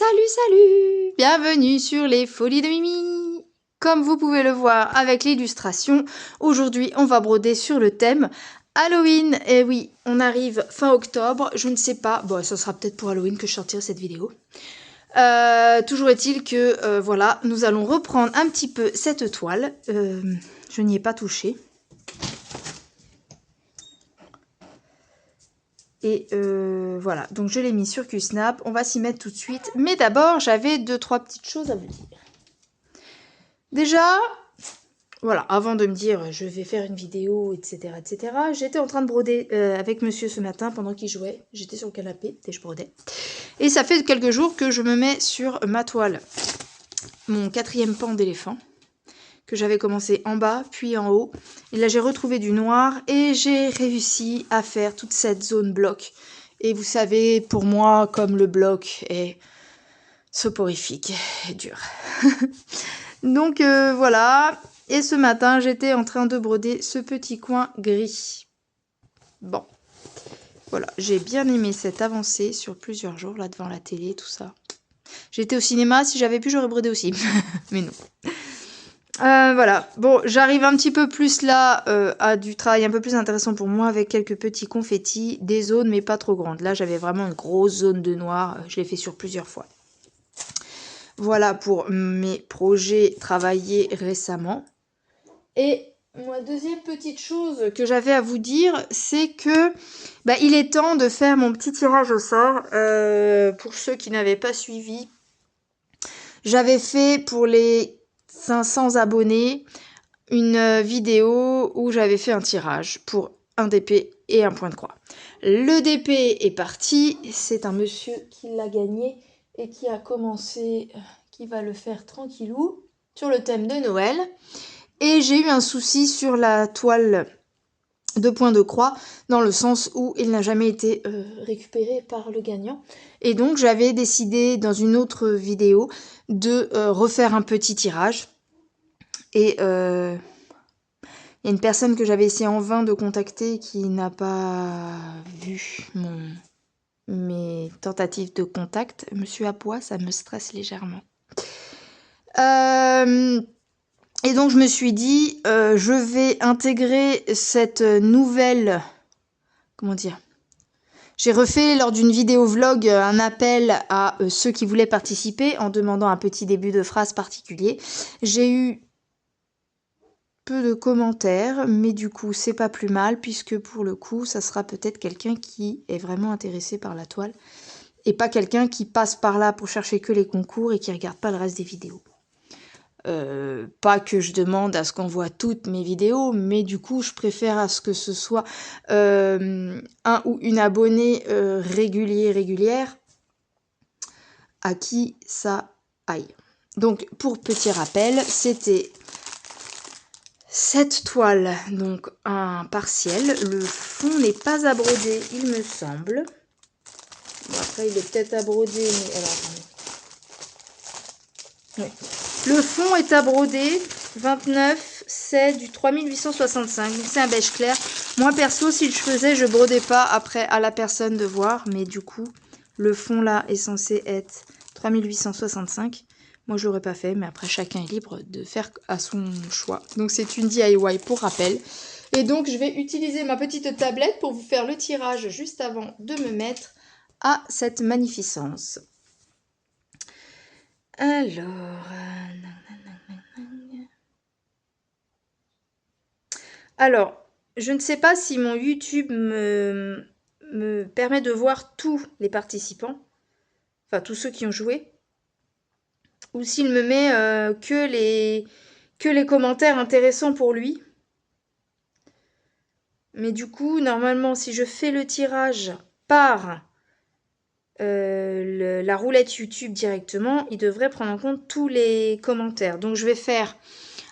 Salut! Bienvenue sur les Folies de Mimi! Comme vous pouvez le voir avec l'illustration, aujourd'hui on va broder sur le thème Halloween. Et oui, on arrive fin octobre, je ne sais pas, bon ça sera peut-être pour Halloween que je sortirai cette vidéo. Toujours est-il que voilà, nous allons reprendre un petit peu cette toile. Je n'y ai pas touché. Et voilà, donc je l'ai mis sur QSnap, on va s'y mettre tout de suite. Mais d'abord, j'avais 2-3 petites choses à vous dire. Déjà, voilà, avant de me dire je vais faire une vidéo, etc., j'étais en train de broder avec monsieur ce matin pendant qu'il jouait. J'étais sur le canapé et je brodais. Et ça fait quelques jours que je me mets sur ma toile mon 4e pan d'éléphant, que j'avais commencé en bas, puis en haut. Et là, j'ai retrouvé du noir et j'ai réussi à faire toute cette zone bloc. Et vous savez, pour moi, comme le bloc est soporifique et dur. Donc voilà. Et ce matin, j'étais en train de broder ce petit coin gris. Bon. Voilà, j'ai bien aimé cette avancée sur plusieurs jours, là, devant la télé, tout ça. J'étais au cinéma, si j'avais pu, j'aurais brodé aussi. Mais non. Voilà, bon, j'arrive un petit peu plus là à du travail un peu plus intéressant pour moi avec quelques petits confettis, des zones mais pas trop grandes. Là, j'avais vraiment une grosse zone de noir, je l'ai fait sur plusieurs fois. Voilà pour mes projets travaillés récemment. Et ma deuxième petite chose que j'avais à vous dire, c'est que il est temps de faire mon petit tirage au sort. Pour ceux qui n'avaient pas suivi, j'avais fait pour les 500 abonnés une vidéo où j'avais fait un tirage pour un DP et un point de croix. Le DP est parti, c'est un monsieur qui l'a gagné et qui a commencé, qui va le faire tranquillou sur le thème de Noël. Et j'ai eu un souci sur la toile de point de croix, dans le sens où il n'a jamais été récupéré par le gagnant. Et donc j'avais décidé dans une autre vidéo de refaire un petit tirage. Et il y a une personne que j'avais essayé en vain de contacter qui n'a pas vu mes tentatives de contact. Monsieur Abois, ça me stresse légèrement. Et donc je me suis dit, je vais intégrer cette nouvelle... Comment dire ? J'ai refait lors d'une vidéo vlog un appel à ceux qui voulaient participer en demandant un petit début de phrase particulier. J'ai eu peu de commentaires, mais du coup c'est pas plus mal puisque pour le coup ça sera peut-être quelqu'un qui est vraiment intéressé par la toile et pas quelqu'un qui passe par là pour chercher que les concours et qui regarde pas le reste des vidéos. Pas que je demande à ce qu'on voit toutes mes vidéos, mais du coup je préfère à ce que ce soit un ou une abonnée régulière à qui ça aille. Donc pour petit rappel, c'était cette toile, donc un partiel. Le fond n'est pas à broder, il me semble. Bon, après il est peut-être à broder, mais alors attendez. Oui. Le fond est à broder, 29, c'est du 3865, donc c'est un beige clair. Moi perso, si je faisais, je brodais pas après à la personne de voir, mais du coup, le fond là est censé être 3865. Moi je l'aurais pas fait, mais après chacun est libre de faire à son choix. Donc c'est une DIY pour rappel. Et donc je vais utiliser ma petite tablette pour vous faire le tirage juste avant de me mettre à cette magnificence. Alors, je ne sais pas si mon YouTube me permet de voir tous les participants, enfin tous ceux qui ont joué, ou s'il me met que les commentaires intéressants pour lui. Mais du coup, normalement, si je fais le tirage par la roulette YouTube directement, il devrait prendre en compte tous les commentaires. Donc je vais faire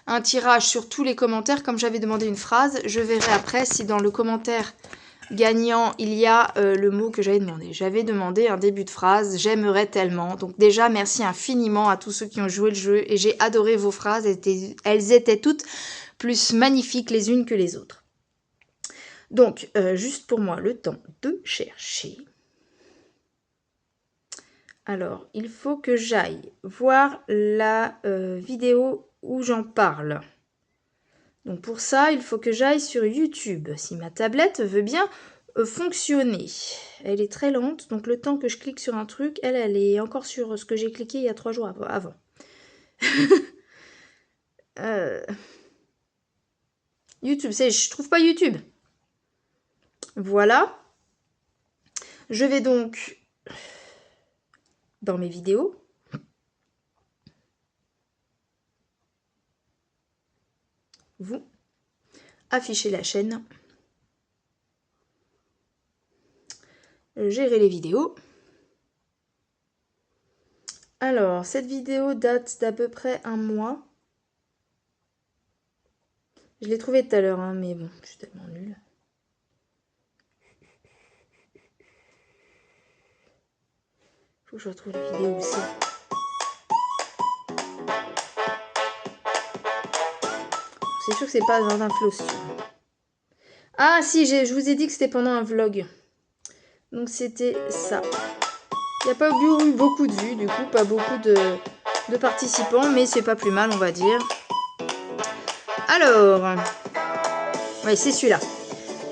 un tirage sur tous les commentaires, comme j'avais demandé une phrase. Je verrai après si dans le commentaire gagnant, il y a le mot que j'avais demandé. J'avais demandé un début de phrase, j'aimerais tellement. Donc déjà, merci infiniment à tous ceux qui ont joué le jeu et j'ai adoré vos phrases. Elles étaient toutes plus magnifiques les unes que les autres. Donc, juste pour moi, le temps de chercher. Alors, il faut que j'aille voir la vidéo où j'en parle. Donc pour ça, il faut que j'aille sur YouTube. Si ma tablette veut bien fonctionner. Elle est très lente, donc le temps que je clique sur un truc, elle est encore sur ce que j'ai cliqué il y a 3 jours avant. YouTube, je trouve pas YouTube. Voilà. Je vais donc dans mes vidéos. Vous affichez la chaîne. Gérer les vidéos. Alors, cette vidéo date d'à peu près un mois. Je l'ai trouvée tout à l'heure, hein, mais bon, je suis tellement nulle. Faut que je retrouve la vidéo aussi. C'est sûr que c'est pas un flow. Ah si, je vous ai dit que c'était pendant un vlog. Donc c'était ça. Il n'y a pas eu beaucoup de vues, du coup, pas beaucoup de participants, mais c'est pas plus mal, on va dire. Alors, ouais, c'est celui-là.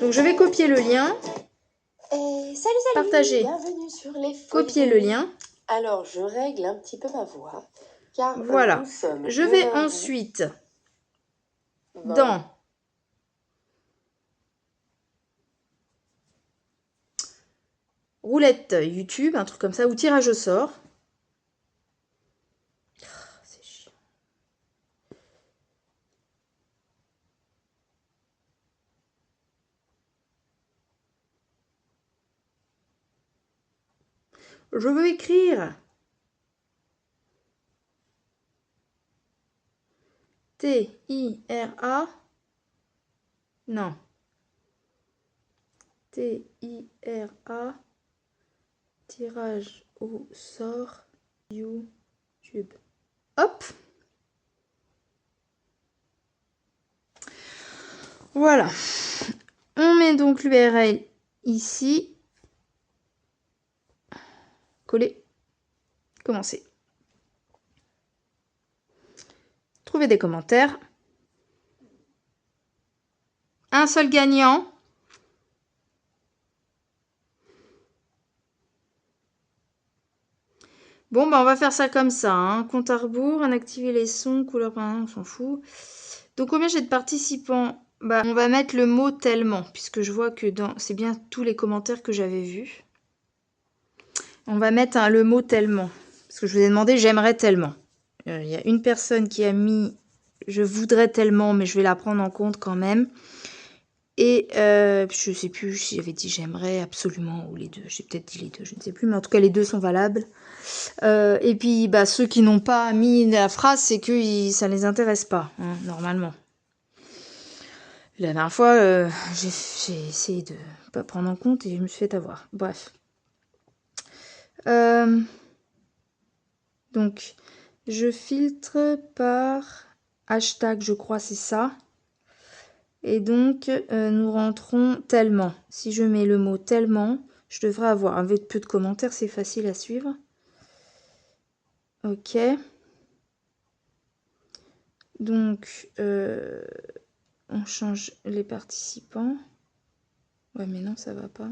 Donc je vais copier le lien. Salut, partager, bienvenue sur les copier le lien. Alors, je règle un petit peu ma voix, car voilà. nous sommes je vais ensuite dans roulette YouTube, un truc comme ça, ou tirage au sort. C'est chiant. Je veux écrire T-I-R-A. Non. T-I-R-A. Tirage au sort YouTube. Hop. Voilà. On met donc l'URL ici. Coller. Commencer. Trouver des commentaires. Un seul gagnant. Bon, bah on va faire ça comme ça. Hein. Compte à rebours, inactiver les sons, couleur, on s'en fout. Donc combien j'ai de participants? Bah, on va mettre le mot tellement, puisque je vois que c'est bien tous les commentaires que j'avais vus. On va mettre le mot tellement, parce que je vous ai demandé j'aimerais tellement. Il y a une personne qui a mis je voudrais tellement, mais je vais la prendre en compte quand même. Et je sais plus si j'avais dit j'aimerais absolument ou les deux. J'ai peut-être dit les deux, je ne sais plus, mais en tout cas les deux sont valables. Et puis bah, ceux qui n'ont pas mis la phrase, c'est que ça les intéresse pas, hein, normalement. La dernière fois, j'ai essayé de pas prendre en compte et je me suis fait avoir. Bref. Donc, je filtre par hashtag, je crois, c'est ça. Et donc, nous rentrons tellement. Si je mets le mot tellement, je devrais avoir, avec peu de commentaires, c'est facile à suivre. Ok. Donc, on change les participants. Ouais, mais non, ça va pas.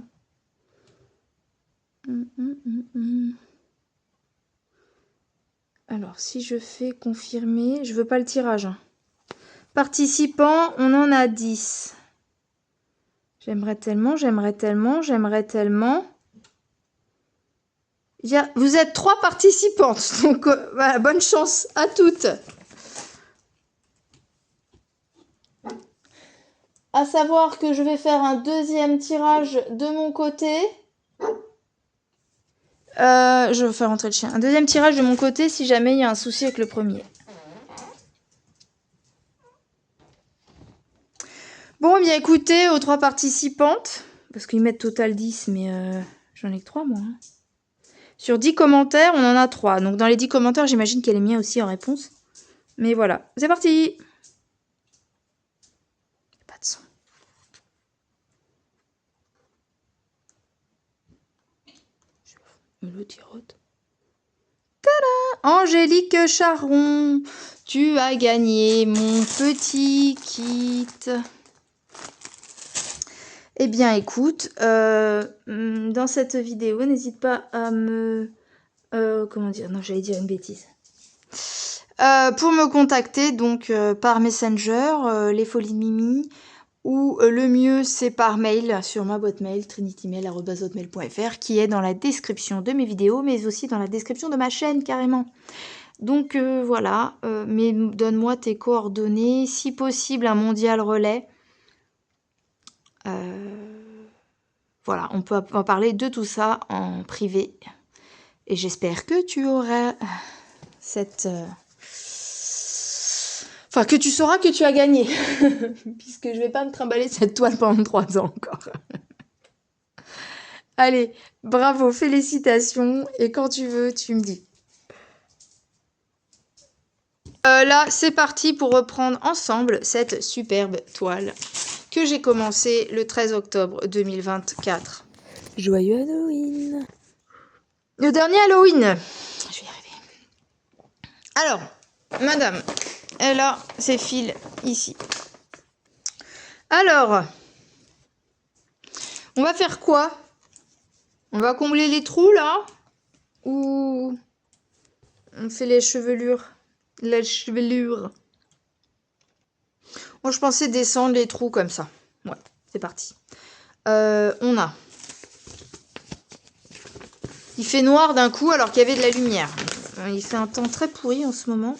Alors, si je fais confirmer, je veux pas le tirage. Hein. Participants, on en a 10. J'aimerais tellement, j'aimerais tellement, j'aimerais tellement. Vous êtes 3 participantes, donc voilà, bonne chance à toutes. À savoir que je vais faire un deuxième tirage de mon côté. Je vais faire rentrer le chien. Un deuxième tirage de mon côté si jamais il y a un souci avec le premier. Bon, bien écoutez, aux 3 participantes, parce qu'ils mettent total 10, mais j'en ai que 3 moi. Hein. Sur 10 commentaires, on en a 3. Donc dans les 10 commentaires, j'imagine qu'il y a les miens aussi en réponse. Mais voilà, c'est parti. Pas de son. Le tirote. Angélique Charron, tu as gagné mon petit kit. Eh bien, écoute, dans cette vidéo, n'hésite pas à me... comment dire? Non, j'allais dire une bêtise. Pour me contacter, donc, par Messenger, les folies de Mimi, ou le mieux, c'est par mail, sur ma boîte mail, trinitymail@hotmail.fr, qui est dans la description de mes vidéos, mais aussi dans la description de ma chaîne, carrément. Donc, voilà, mais donne-moi tes coordonnées, si possible, un mondial relais. Voilà, on peut en parler de tout ça en privé. Et j'espère que tu auras cette... Enfin, que tu sauras que tu as gagné. Puisque je vais pas me trimballer cette toile pendant 3 ans encore. Allez, bravo, félicitations. Et quand tu veux, tu me dis. Là, c'est parti pour reprendre ensemble cette superbe toile que j'ai commencé le 13 octobre 2024. Joyeux Halloween. Le dernier Halloween. Je vais y arriver. Alors, madame, elle a ses fils ici. Alors, on va faire quoi? On va combler les trous là? Ou on fait les chevelures? La chevelure. Moi, je pensais descendre les trous comme ça. Ouais, c'est parti. On a... Il fait noir d'un coup alors qu'il y avait de la lumière. Il fait un temps très pourri en ce moment.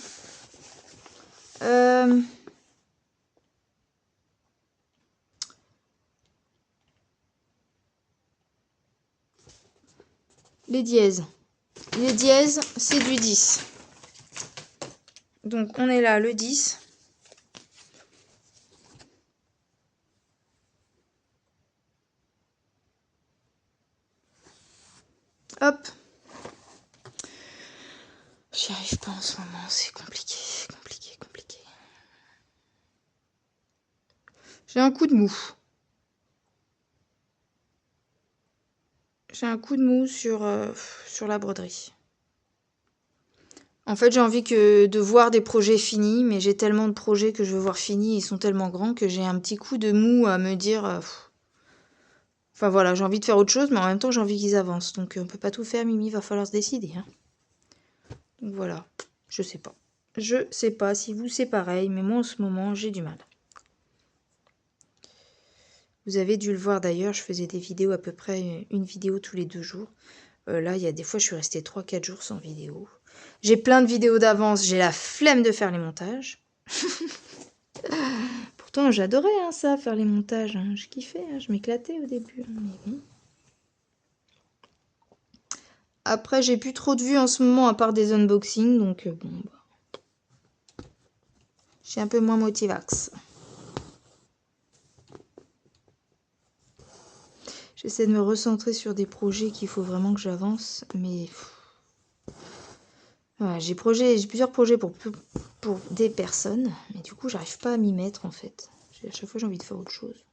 Les dièses. Les dièses, c'est du 10. Donc, on est là, le 10. Hop. J'y arrive pas en ce moment, c'est compliqué, compliqué, compliqué. J'ai un coup de mou. J'ai un coup de mou sur la broderie. En fait, j'ai envie de voir des projets finis, mais j'ai tellement de projets que je veux voir finis, ils sont tellement grands que j'ai un petit coup de mou à me dire... Enfin voilà, j'ai envie de faire autre chose, mais en même temps, j'ai envie qu'ils avancent. Donc, on peut pas tout faire, Mimi, va falloir se décider. Hein. Donc voilà, je sais pas. Je sais pas si vous c'est pareil, mais moi en ce moment, j'ai du mal. Vous avez dû le voir d'ailleurs, je faisais des vidéos à peu près une vidéo tous les 2 jours. Là, il y a des fois, je suis restée 3-4 jours sans vidéo. J'ai plein de vidéos d'avance, j'ai la flemme de faire les montages. Pourtant, j'adorais hein, ça, faire les montages. Hein. Je kiffais, hein, je m'éclatais au début. Mais bon. Après, j'ai plus trop de vues en ce moment à part des unboxings, donc bon, bah. Je suis un peu moins motivax. J'essaie de me recentrer sur des projets qu'il faut vraiment que j'avance, mais... Ouais, j'ai plusieurs projets pour des personnes, mais du coup, j'arrive pas à m'y mettre, en fait. À chaque fois, j'ai envie de faire autre chose.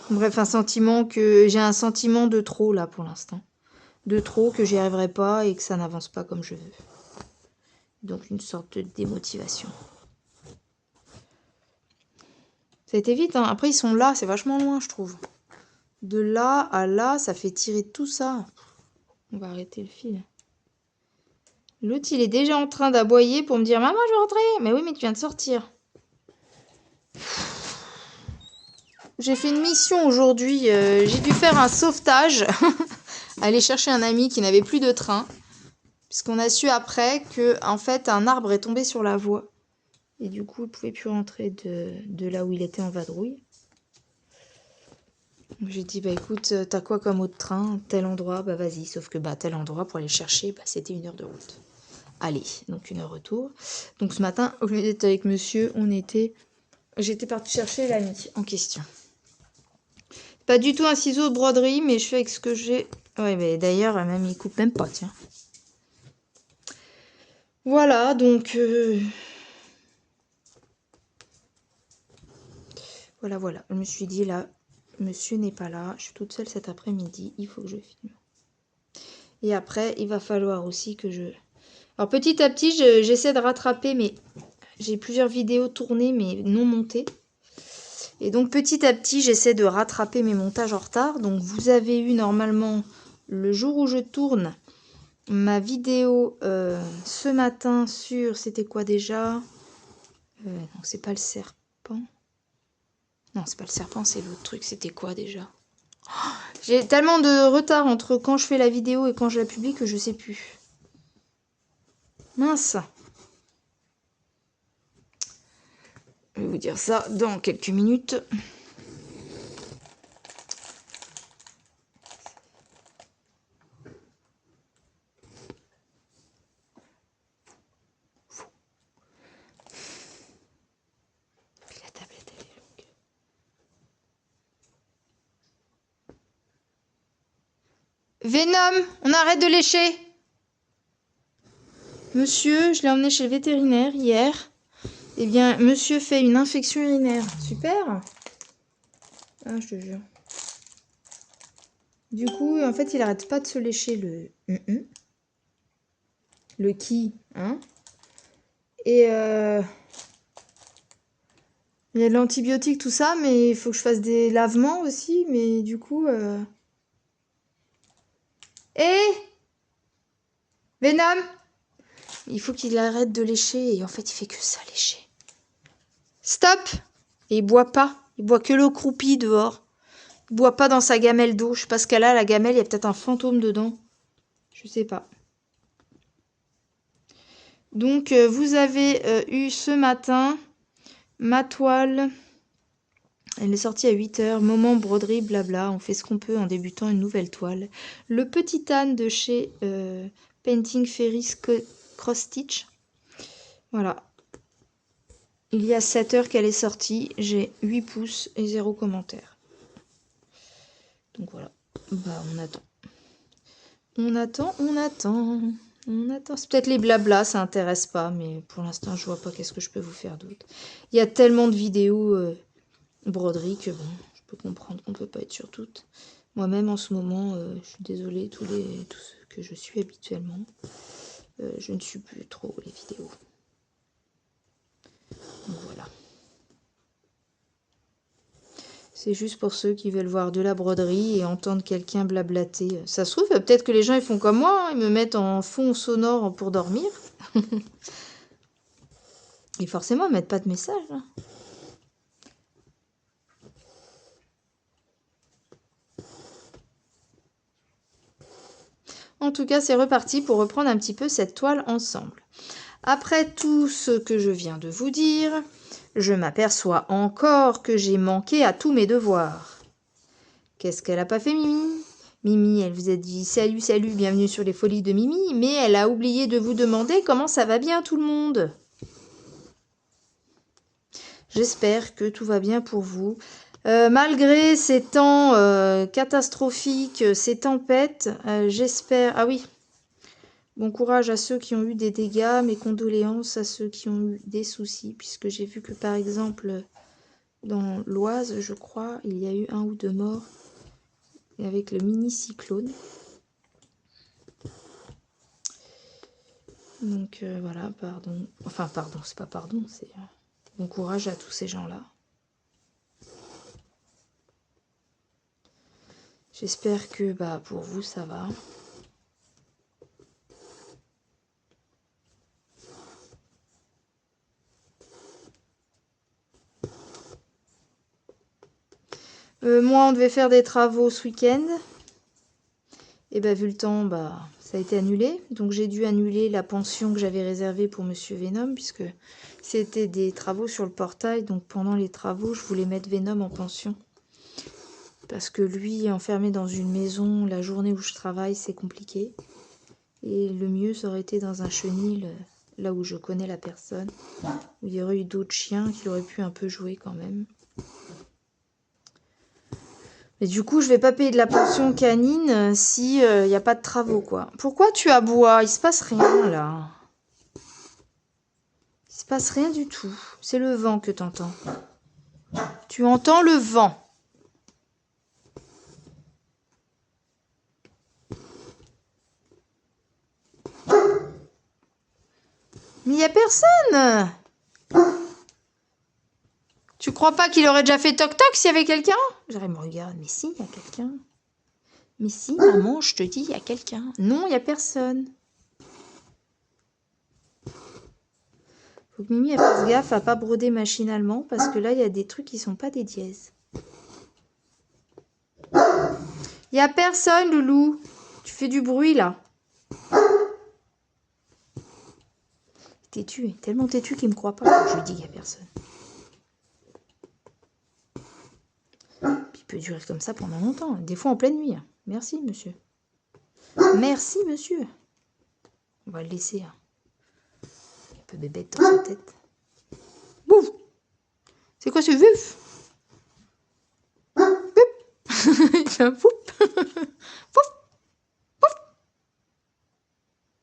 Bref, j'ai un sentiment de trop, là, pour l'instant. De trop, que j'y arriverai pas et que ça n'avance pas comme je veux. Donc, une sorte de démotivation. Ça a été vite, hein. Après, ils sont là, c'est vachement loin, je trouve. De là à là, ça fait tirer tout ça. On va arrêter le fil. L'autre, il est déjà en train d'aboyer pour me dire « Maman, je vais rentrer !» Mais oui, mais tu viens de sortir. J'ai fait une mission aujourd'hui. J'ai dû faire un sauvetage. Aller chercher un ami qui n'avait plus de train. Puisqu'on a su après que, en fait, un arbre est tombé sur la voie. Et du coup, il ne pouvait plus rentrer de là où il était en vadrouille. J'ai dit, bah écoute, t'as quoi comme autre train? Tel endroit, bah vas-y. Sauf que bah tel endroit, pour aller le chercher, bah, c'était 1 heure de route. Allez, donc 1 heure retour. Donc ce matin, au lieu d'être avec monsieur, j'étais partie chercher l'ami en question. Pas du tout un ciseau de broderie, mais je fais avec ce que j'ai. Ouais, mais d'ailleurs, même il coupe même pas, tiens. Voilà, donc... Voilà. Je me suis dit, là, monsieur n'est pas là. Je suis toute seule cet après-midi. Il faut que je filme. Et après, il va falloir aussi que je... Alors petit à petit, j'essaie de rattraper, mais j'ai plusieurs vidéos tournées, mais non montées. Et donc petit à petit, j'essaie de rattraper mes montages en retard. Donc vous avez eu normalement, le jour où je tourne, ma vidéo ce matin sur... C'était quoi déjà? Non, c'est pas le serpent. Non, c'est pas le serpent, c'est l'autre truc. C'était quoi déjà? J'ai tellement de retard entre quand je fais la vidéo et quand je la publie que je sais plus. Mince. Je vais vous dire ça dans quelques minutes. Puis la tablette, elle est longue. Venom, on arrête de lécher. Monsieur, je l'ai emmené chez le vétérinaire hier. Eh bien, monsieur fait une infection urinaire. Super. Ah, je te jure. Du coup, en fait, il arrête pas de se lécher le... Le qui, hein. Et il y a de l'antibiotique, tout ça, mais il faut que je fasse des lavements aussi. Mais du coup... Venom! Il faut qu'il arrête de lécher. Et en fait, il fait que ça, lécher. Stop! Et il boit pas. Il boit que l'eau croupie dehors. Il boit pas dans sa gamelle d'eau. Je sais pas ce qu'elle a, la gamelle. Il y a peut-être un fantôme dedans. Je sais pas. Donc, vous avez eu ce matin ma toile. Elle est sortie à 8 h. Moment broderie, blabla. On fait ce qu'on peut en débutant une nouvelle toile. Le petit âne de chez Painting Fairy Cross Stitch. Voilà. Il y a 7 heures qu'elle est sortie. J'ai 8 pouces et 0 commentaire. Donc voilà. Bah, on attend. On attend, on attend. On attend. C'est peut-être les blablas, ça intéresse pas. Mais pour l'instant, je vois pas qu'est-ce que je peux vous faire d'autre. Il y a tellement de vidéos broderie que bon, je peux comprendre qu'on peut pas être sur toutes. Moi-même, en ce moment, je suis désolée, tous ceux que je suis habituellement, je ne suis plus trop les vidéos. Donc voilà. C'est juste pour ceux qui veulent voir de la broderie et entendre quelqu'un blablater. Ça se trouve, peut-être que les gens ils font comme moi, hein, ils me mettent en fond sonore pour dormir. Et forcément, ils mettent pas de message. Hein. En tout cas, c'est reparti pour reprendre un petit peu cette toile ensemble. Après tout ce que je viens de vous dire, je m'aperçois encore que j'ai manqué à tous mes devoirs. Qu'est-ce qu'elle a pas fait, Mimi? Mimi, elle vous a dit salut, salut, bienvenue sur les folies de Mimi, mais elle a oublié de vous demander comment ça va bien tout le monde. J'espère que tout va bien pour vous. Malgré ces temps catastrophiques, ces tempêtes, j'espère... Ah oui, bon courage à ceux qui ont eu des dégâts, mes condoléances à ceux qui ont eu des soucis, puisque j'ai vu que par exemple, dans l'Oise, je crois, il y a eu 1 ou 2 morts avec le mini-cyclone. Donc voilà, pardon. Enfin, pardon, c'est pas pardon, c'est bon courage à tous ces gens-là. J'espère que bah, pour vous, ça va. Moi, on devait faire des travaux ce week-end. Et bah, vu le temps, bah, ça a été annulé. Donc, j'ai dû annuler la pension que j'avais réservée pour Monsieur Venom, puisque c'était des travaux sur le portail. Donc, pendant les travaux, je voulais mettre Venom en pension. Parce que lui, enfermé dans une maison, la journée où je travaille, c'est compliqué. Et le mieux, ça aurait été dans un chenil, là où je connais la personne. Où il y aurait eu d'autres chiens qui auraient pu un peu jouer quand même. Mais du coup, je vais pas payer de la pension canine si il n'y a pas de travaux, quoi. Pourquoi tu aboies? Il se passe rien, là. Il se passe rien du tout. C'est le vent que tu entends. Tu entends le vent. Mais il n'y a personne. Tu crois pas qu'il aurait déjà fait toc-toc s'il y avait quelqu'un? J'aurais me regarde, mais si, il y a quelqu'un. Mais si, maman, je te dis, il y a quelqu'un. Non, il n'y a personne. Faut que Mimi elle fasse gaffe à pas broder machinalement parce que là, il y a des trucs qui sont pas des dièses. Il n'y a personne, Loulou. Tu fais du bruit, là. Têtu, tellement têtu qu'il me croit pas. Je lui dis qu'il n'y a personne. Puis il peut durer comme ça pendant longtemps. Des fois en pleine nuit. Merci, monsieur. Merci, monsieur. On va le laisser. Il y a un peu bébête dans sa tête. Bouf. C'est quoi ce vuf? Il fait un pouf. Pouf. Pouf.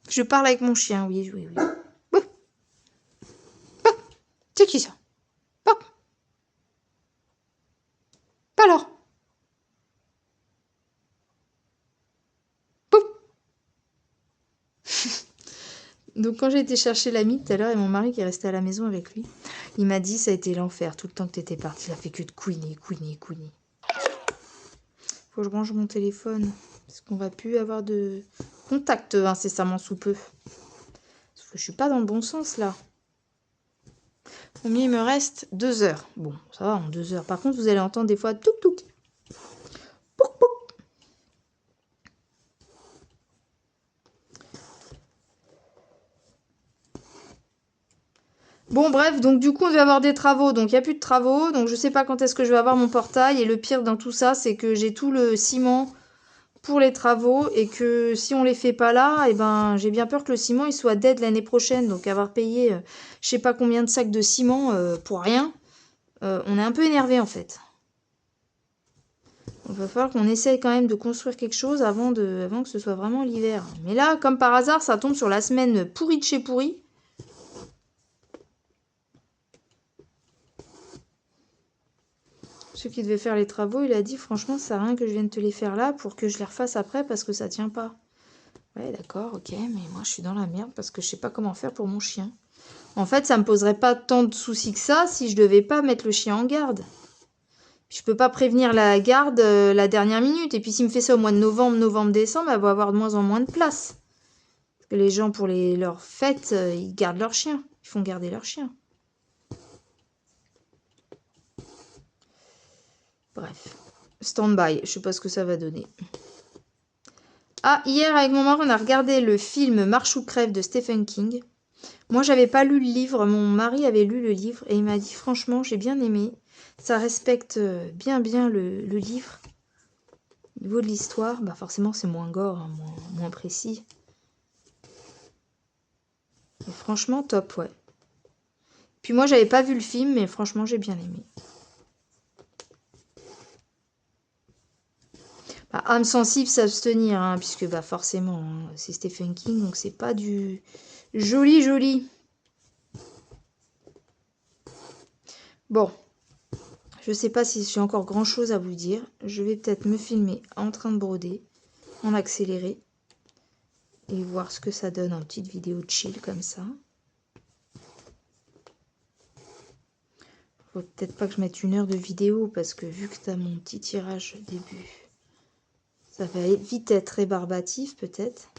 Je parle avec mon chien, oui, oui, oui. Bouf. Bouf. C'est qui ça? Bouf. Alors. Bouf. Donc quand j'ai été chercher l'ami tout à l'heure et mon mari qui est resté à la maison avec lui, il m'a dit ça a été l'enfer. Tout le temps que tu étais parti, il a fait que de couiner. Faut que je range mon téléphone. Parce qu'on va plus avoir de contact incessamment sous peu. Parce que je suis pas dans le bon sens là. Combien il me reste? 2 heures. Bon, ça va en 2 heures. Par contre, vous allez entendre des fois touk touk. Pouk pouk. Bon, bref, donc du coup, on devait avoir des travaux. Donc, il n'y a plus de travaux. Donc, je sais pas quand est-ce que je vais avoir mon portail. Et le pire dans tout ça, c'est que j'ai tout le ciment pour les travaux. Et que si on les fait pas là, eh ben, j'ai bien peur que le ciment, il soit dead l'année prochaine. Donc, avoir payé, je sais pas combien de sacs de ciment pour rien, on est un peu énervé en fait. Il va falloir qu'on essaye quand même de construire quelque chose avant que ce soit vraiment l'hiver. Mais là, comme par hasard, ça tombe sur la semaine pourrie de chez pourri. Ceux qui devaient faire les travaux, il a dit franchement, ça sert à rien que je vienne te les faire là pour que je les refasse après parce que ça tient pas. Ouais, d'accord, ok, mais moi je suis dans la merde parce que je sais pas comment faire pour mon chien. En fait, ça me poserait pas tant de soucis que ça si je devais pas mettre le chien en garde. Je peux pas prévenir la garde la dernière minute. Et puis s'il me fait ça au mois de novembre, décembre, elle va avoir de moins en moins de place. Parce que les gens, pour leurs fêtes, ils gardent leur chien. Ils font garder leur chien. Bref. Stand-by. Je sais pas ce que ça va donner. Ah, hier, avec mon mari, on a regardé le film Marche ou crève de Stephen King. Moi, j'avais pas lu le livre. Mon mari avait lu le livre. Et il m'a dit, franchement, j'ai bien aimé. Ça respecte bien le livre. Au niveau de l'histoire, bah forcément, c'est moins gore, hein, moins précis. Et franchement, top, ouais. Puis moi, j'avais pas vu le film, mais franchement, j'ai bien aimé. Bah, âme sensible, s'abstenir, hein, puisque bah forcément, hein, c'est Stephen King, donc c'est pas du joli. Bon, je sais pas si j'ai encore grand chose à vous dire. Je vais peut-être me filmer en train de broder, en accéléré, et voir ce que ça donne en petite vidéo chill comme ça. Faut peut-être pas que je mette 1 heure de vidéo, parce que vu que t'as mon petit tirage au début, ça va vite être rébarbatif peut-être.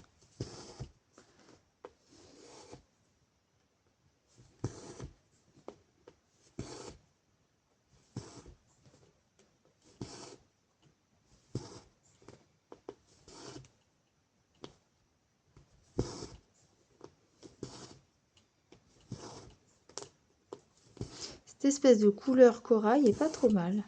Cette espèce de couleur corail est pas trop mal.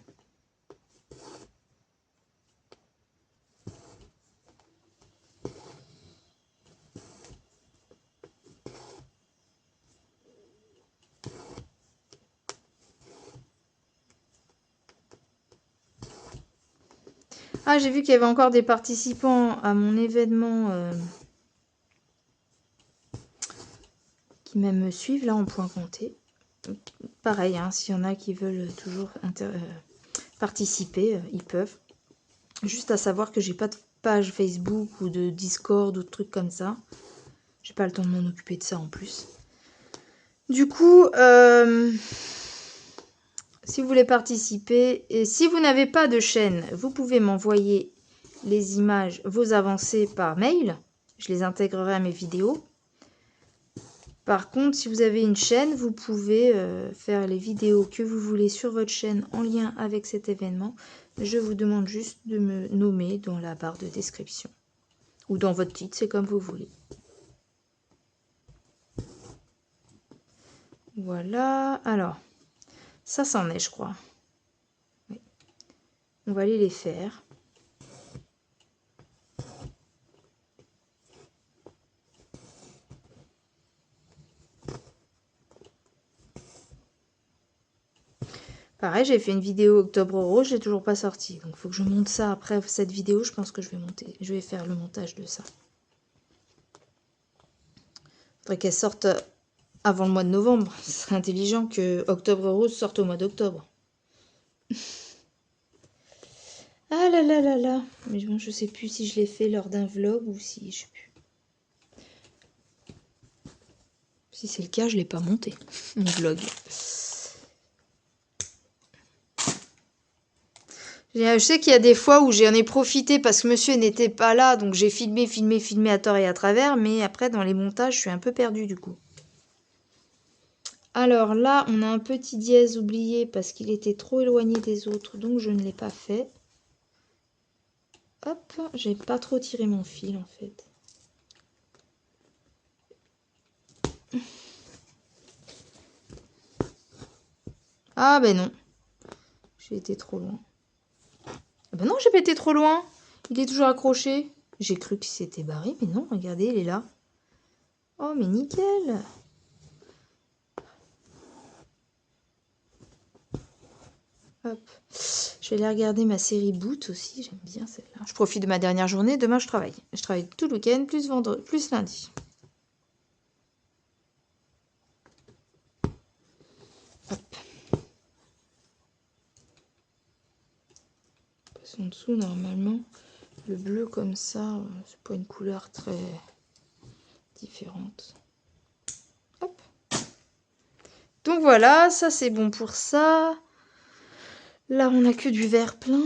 Ah, j'ai vu qu'il y avait encore des participants à mon événement qui même me suivent là en point compté. Pareil, hein, s'il y en a qui veulent toujours participer, ils peuvent. Juste à savoir que j'ai pas de page Facebook ou de Discord ou de trucs comme ça. J'ai pas le temps de m'en occuper de ça en plus. Du coup, si vous voulez participer, et si vous n'avez pas de chaîne, vous pouvez m'envoyer les images, vos avancées par mail. Je les intégrerai à mes vidéos. Par contre, si vous avez une chaîne, vous pouvez faire les vidéos que vous voulez sur votre chaîne en lien avec cet événement. Je vous demande juste de me nommer dans la barre de description. Ou dans votre titre, c'est comme vous voulez. Voilà. Alors, ça c'en est, je crois. Oui. On va aller les faire. Pareil, j'ai fait une vidéo Octobre Rose, je l'ai toujours pas sortie. Donc, il faut que je monte ça après cette vidéo. Je pense que je vais faire le montage de ça. Il faudrait qu'elle sorte avant le mois de novembre. Ce serait intelligent que Octobre Rose sorte au mois d'octobre. Ah là là là là. Mais bon, je sais plus si je l'ai fait lors d'un vlog ou si... Je sais plus. Si c'est le cas, je l'ai pas monté, mon vlog. Je sais qu'il y a des fois où j'en ai profité parce que monsieur n'était pas là, donc j'ai filmé à tort et à travers, mais après dans les montages, je suis un peu perdue du coup. Alors là, on a un petit dièse oublié parce qu'il était trop éloigné des autres, donc je ne l'ai pas fait. Hop, j'ai pas trop tiré mon fil en fait. Ah ben non, j'ai été trop loin. Ah ben non, j'ai pas été trop loin. Il est toujours accroché. J'ai cru qu'il s'était barré, mais non, regardez, il est là. Oh, mais nickel. Hop. Je vais aller regarder ma série Boot aussi, j'aime bien celle-là. Je profite de ma dernière journée, demain je travaille. Je travaille tout le week-end, plus vendredi, plus lundi. Hop. Passe en dessous, normalement, le bleu comme ça, c'est pas une couleur très différente. Hop. Donc voilà, ça c'est bon pour ça. Là, on n'a que du vert plein.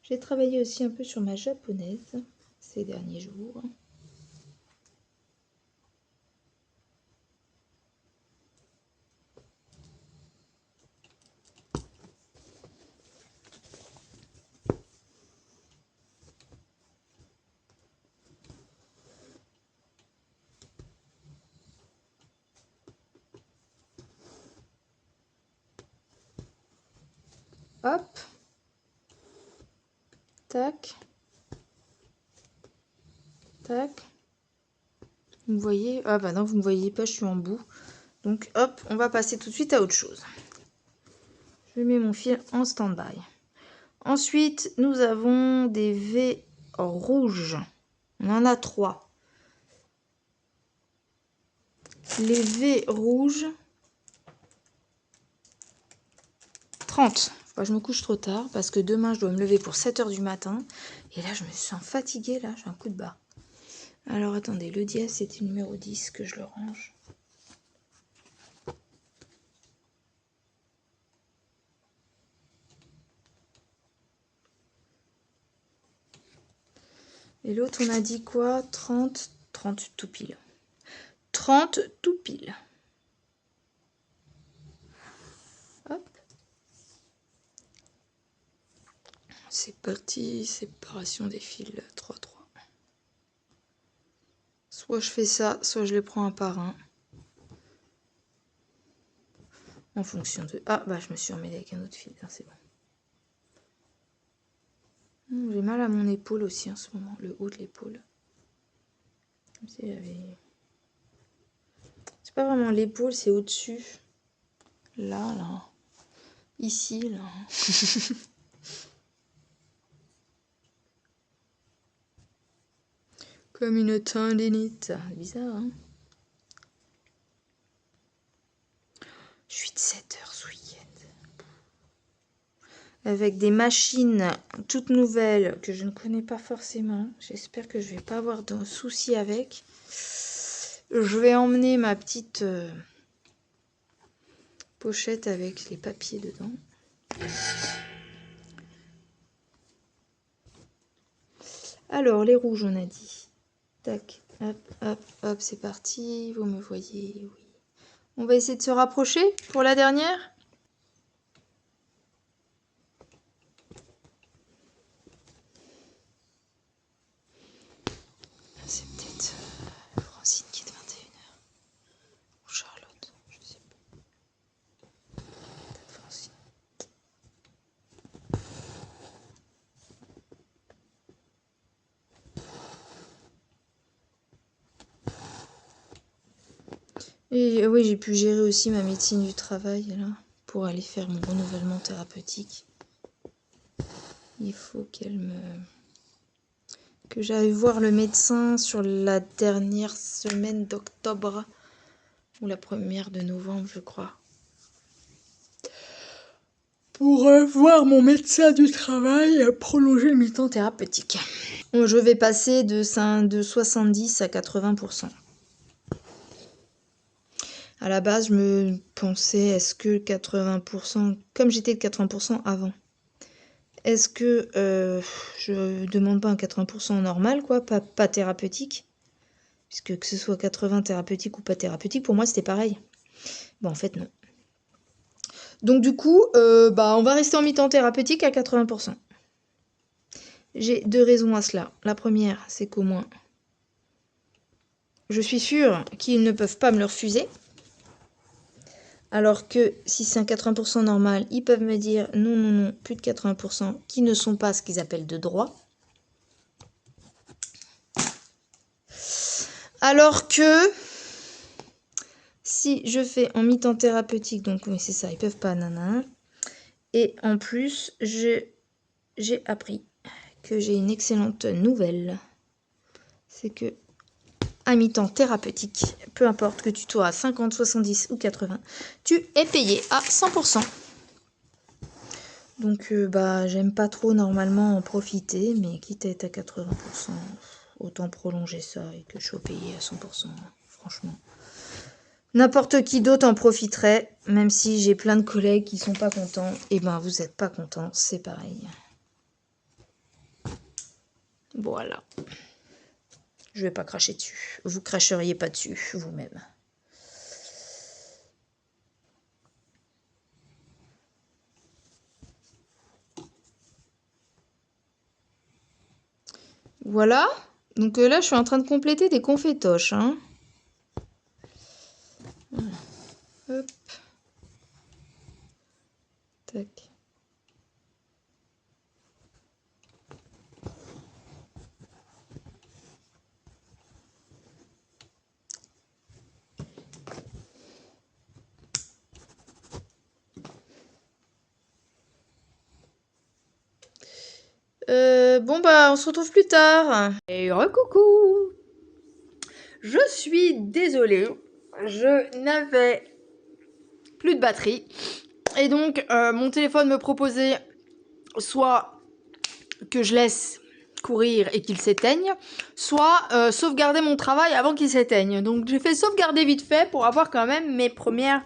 J'ai travaillé aussi un peu sur ma japonaise ces derniers jours. Hop. Tac. Tac. Vous me voyez? Ah bah non, vous ne me voyez pas, je suis en bout. Donc hop, on va passer tout de suite à autre chose. Je mets mon fil en stand-by. Ensuite, nous avons des V rouges. On en a 3. Les V rouges, 30. Faut pas que je me couche trop tard parce que demain, je dois me lever pour 7 h du matin. Et là, je me sens fatiguée, là, j'ai un coup de barre. Alors, attendez, le dièse, c'était le numéro 10 que je le range. Et l'autre, on a dit quoi? 30, 30 tout pile. 30 tout pile. Hop. C'est parti, séparation des fils 3-3. Soit je fais ça, soit je les prends un par un. En fonction de... Ah, bah je me suis emmêlée avec un autre fil, c'est bon. J'ai mal à mon épaule aussi en ce moment, le haut de l'épaule. Comme si j'avais... C'est pas vraiment l'épaule, c'est au-dessus. Là. Ici, là. Comme une tendinite. Bizarre, hein? Je suis de 7 h ce week-end. avec des machines toutes nouvelles que je ne connais pas forcément. J'espère que je vais pas avoir de soucis avec. Je vais emmener ma petite pochette avec les papiers dedans. Alors, les rouges, on a dit. Tac, hop, hop, hop, c'est parti. Vous me voyez, oui. On va essayer de se rapprocher pour la dernière. C'est peut-être Francine qui est de 21h. Ou Charlotte, je sais pas. Peut-être Francine. Et oui, j'ai pu gérer aussi ma médecine du travail là, pour aller faire mon renouvellement thérapeutique. Il faut que j'aille voir le médecin sur la dernière semaine d'octobre ou la première de novembre, je crois. Pour voir mon médecin du travail prolonger le mi-temps thérapeutique. Je vais passer de 70 à 80%. À la base, je me pensais, est-ce que 80%, comme j'étais de 80% avant, est-ce que je demande pas un 80% normal, quoi, pas thérapeutique, puisque que ce soit 80 thérapeutique ou pas thérapeutique, pour moi c'était pareil. Bon, en fait non. Donc du coup, on va rester en mi-temps thérapeutique à 80%. J'ai deux raisons à cela. La première, c'est qu'au moins, je suis sûre qu'ils ne peuvent pas me le refuser. Alors que si c'est un 80% normal, ils peuvent me dire non, non, non, plus de 80%, qui ne sont pas ce qu'ils appellent de droit. Alors que si je fais en mi-temps thérapeutique, donc oui, c'est ça, ils peuvent pas, nanana. Et en plus, j'ai appris que j'ai une excellente nouvelle. C'est que à mi-temps thérapeutique, peu importe que tu sois à 50, 70 ou 80, tu es payé à 100%. Donc j'aime pas trop normalement en profiter, mais quitte à être à 80%, autant prolonger ça et que je sois payé à 100%, franchement. N'importe qui d'autre en profiterait, même si j'ai plein de collègues qui sont pas contents, et vous n'êtes pas contents, c'est pareil. Voilà. Je vais pas cracher dessus. Vous cracheriez pas dessus, vous-même. Voilà. Donc là, je suis en train de compléter des confétoches. Hein. Voilà. Hop. Tac. On se retrouve plus tard. Et recoucou. Je suis désolée, je n'avais plus de batterie. Et donc, mon téléphone me proposait soit que je laisse courir et qu'il s'éteigne, soit sauvegarder mon travail avant qu'il s'éteigne. Donc, j'ai fait sauvegarder vite fait pour avoir quand même mes premières...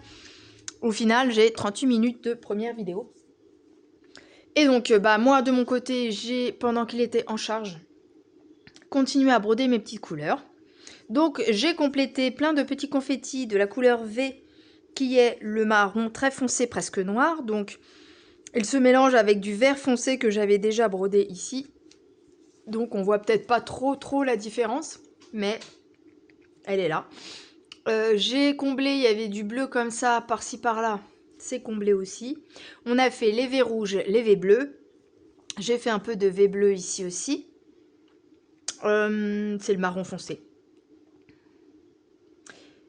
Au final, j'ai 38 minutes de première vidéo. Et donc, moi, de mon côté, j'ai, pendant qu'il était en charge, continué à broder mes petites couleurs. Donc, j'ai complété plein de petits confettis de la couleur V, qui est le marron très foncé, presque noir. Donc, il se mélange avec du vert foncé que j'avais déjà brodé ici. Donc, on voit peut-être pas trop la différence, mais elle est là. J'ai comblé, il y avait du bleu comme ça, par-ci par-là. C'est comblé aussi. On a fait les V rouges, les V bleus. J'ai fait un peu de V bleu ici aussi. C'est le marron foncé.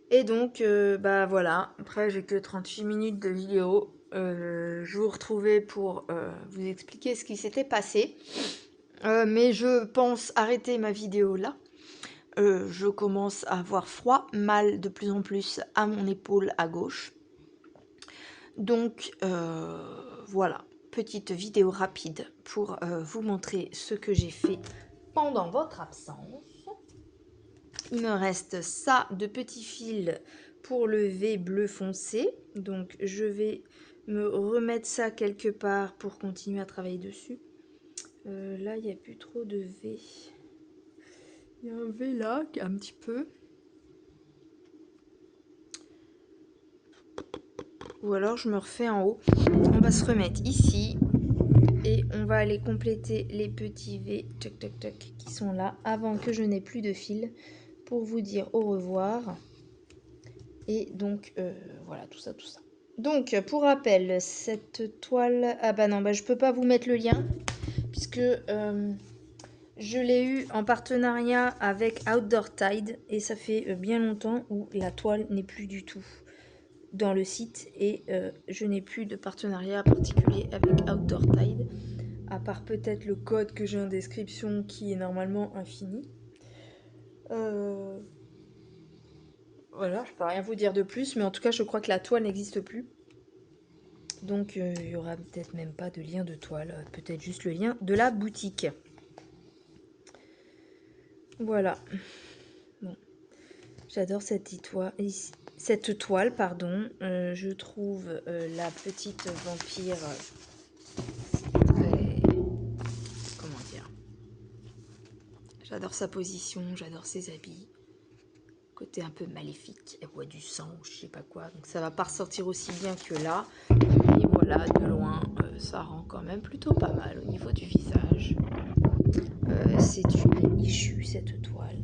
Et donc, voilà. Après, j'ai que 38 minutes de vidéo. Je vous retrouvais pour vous expliquer ce qui s'était passé. Mais je pense arrêter ma vidéo là. Je commence à avoir froid, mal de plus en plus à mon épaule à gauche. Donc, voilà. petite vidéo rapide pour vous montrer ce que j'ai fait pendant votre absence. Il me reste ça de petits fils pour le V bleu foncé. Donc je vais me remettre ça quelque part pour continuer à travailler dessus. Là, il n'y a plus trop de V. Il y a un V là, un petit peu. Ou alors je me refais en haut. On va se remettre ici. Et on va aller compléter les petits V qui sont là avant que je n'ai plus de fil pour vous dire au revoir. Et donc voilà, tout ça. Donc pour rappel, cette toile... Ah bah non, je peux pas vous mettre le lien puisque je l'ai eu en partenariat avec Outdoor Tide et ça fait bien longtemps où la toile n'est plus du tout dans le site et je n'ai plus de partenariat particulier avec Outdoor Tide. À part peut-être le code que j'ai en description qui est normalement infini. Voilà, je peux rien vous dire de plus, mais en tout cas, je crois que la toile n'existe plus. Donc, il n'y aura peut-être même pas de lien de toile, peut-être juste le lien de la boutique. Voilà. Bon, j'adore cette toile, pardon. Je trouve la petite vampire très... Comment dire? J'adore sa position, j'adore ses habits. Côté un peu maléfique, elle boit du sang ou je sais pas quoi, donc ça va pas ressortir aussi bien que là. Et voilà, de loin, ça rend quand même plutôt pas mal au niveau du visage. C'est une issue cette toile.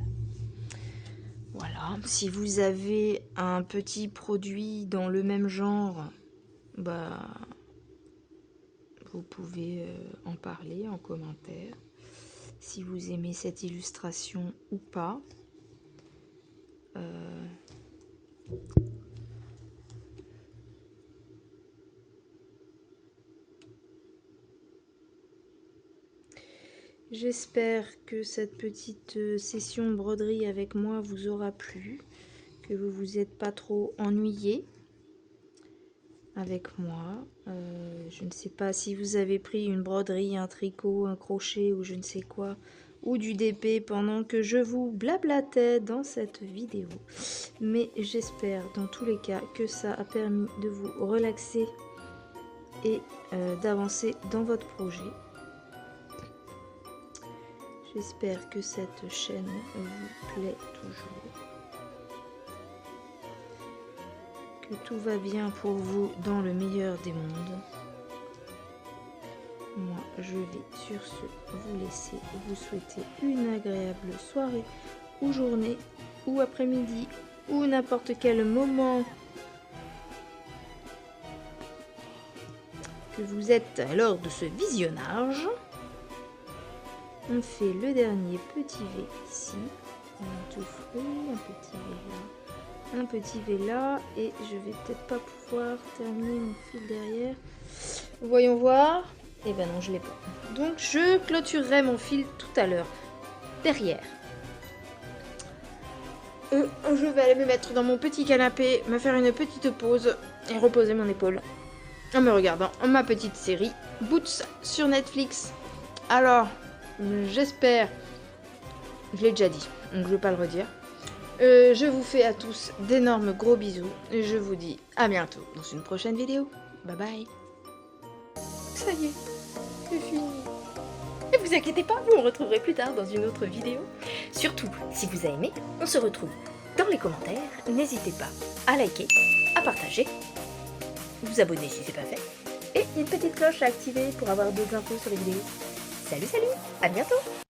Voilà, si vous avez un petit produit dans le même genre, vous pouvez en parler en commentaire. Si vous aimez cette illustration ou pas. J'espère que cette petite session broderie avec moi vous aura plu, que vous vous êtes pas trop ennuyé avec moi. Je ne sais pas si vous avez pris une broderie, un tricot, un crochet ou je ne sais quoi, ou du DP pendant que je vous blablatais dans cette vidéo. Mais j'espère dans tous les cas que ça a permis de vous relaxer et d'avancer dans votre projet. J'espère que cette chaîne vous plaît toujours. Que tout va bien pour vous dans le meilleur des mondes. Moi, je vais sur ce vous laisser, vous souhaiter une agréable soirée ou journée ou après-midi ou n'importe quel moment que vous êtes lors de ce visionnage. On fait le dernier petit V ici, un tout fruit, un petit V là, un petit V là, et je vais peut-être pas pouvoir terminer mon fil derrière. Voyons voir. Et ben non, je l'ai pas. Donc je clôturerai mon fil tout à l'heure derrière. Je vais aller me mettre dans mon petit canapé, me faire une petite pause et reposer mon épaule en me regardant ma petite série Boots sur Netflix. Alors, j'espère, je l'ai déjà dit, donc je vais pas le redire. Je vous fais à tous d'énormes gros bisous et je vous dis à bientôt dans une prochaine vidéo. Bye bye. Ça y est, c'est fini. Ne vous inquiétez pas, vous me retrouverez plus tard dans une autre vidéo. Surtout, si vous avez aimé, on se retrouve dans les commentaires. N'hésitez pas à liker, à partager, vous abonner si c'est pas fait. Et une petite cloche à activer pour avoir d'autres infos sur les vidéos. Salut, à bientôt!